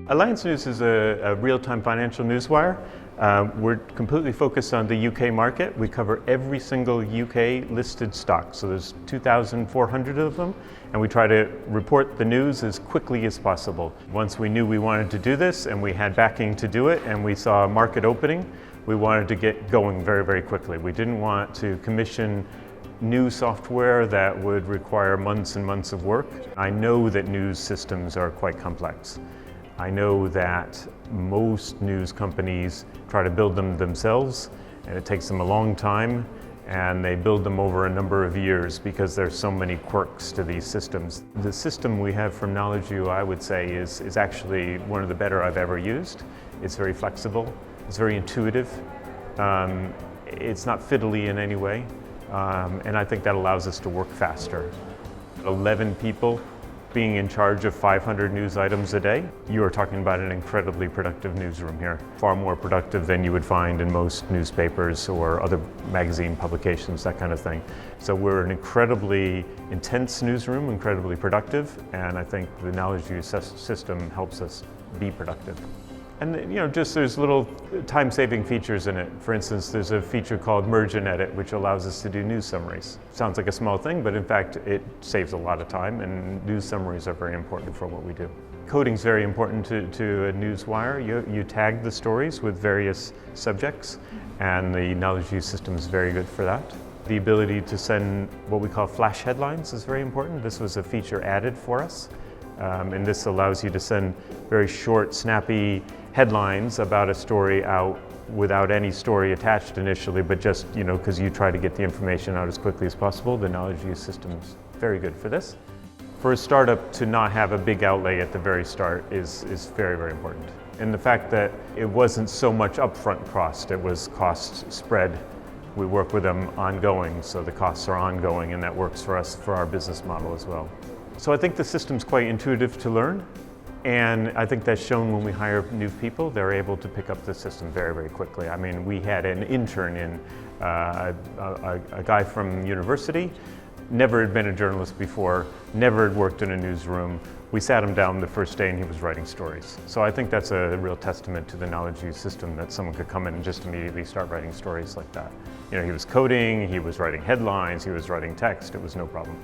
Alliance News is a real-time financial newswire. We're completely focused on the UK market. We cover every single UK listed stock. So there's 2,400 of them, and we try to report the news as quickly as possible. Once we knew we wanted to do this and we had backing to do it and we saw a market opening, we wanted to get going very, very quickly. We didn't want to commission new software that would require months and months of work. I know that news systems are quite complex. I know that most news companies try to build them themselves, and it takes them a long time, and they build them over a number of years because there's so many quirks to these systems. The system we have from KnowledgeView, I would say, is actually one of the better I've ever used. It's very flexible, it's very intuitive, it's not fiddly in any way, and I think that allows us to work faster. 11 people being in charge of 500 news items a day, you are talking about an incredibly productive newsroom here. Far more productive than you would find in most newspapers or other magazine publications, that kind of thing. So we're an incredibly intense newsroom, incredibly productive, and I think the KnowledgeView system helps us be productive. And just there's little time-saving features in it. For instance, there's a feature called Merge and Edit, which allows us to do news summaries. Sounds like a small thing, but in fact, it saves a lot of time, and news summaries are very important for what we do. Coding is very important to a newswire. You tag the stories with various subjects, and the KnowledgeView system is very good for that. The ability to send what we call flash headlines is very important. This was a feature added for us, and this allows you to send very short, snappy headlines about a story out without any story attached initially, but just, because you try to get the information out as quickly as possible. The KnowledgeView system is very good for this. For a startup to not have a big outlay at the very start is very, very important. And the fact that it wasn't so much upfront cost, it was cost spread. We work with them ongoing, so the costs are ongoing, and that works for us for our business model as well. So I think the system's quite intuitive to learn. And I think that's shown when we hire new people. They're able to pick up the system very, very quickly. I mean, we had an intern in, a guy from university, never had been a journalist before, never had worked in a newsroom. We sat him down the first day and he was writing stories. So I think that's a real testament to the KnowledgeView system, that someone could come in and just immediately start writing stories like that. He was coding, he was writing headlines, he was writing text, it was no problem.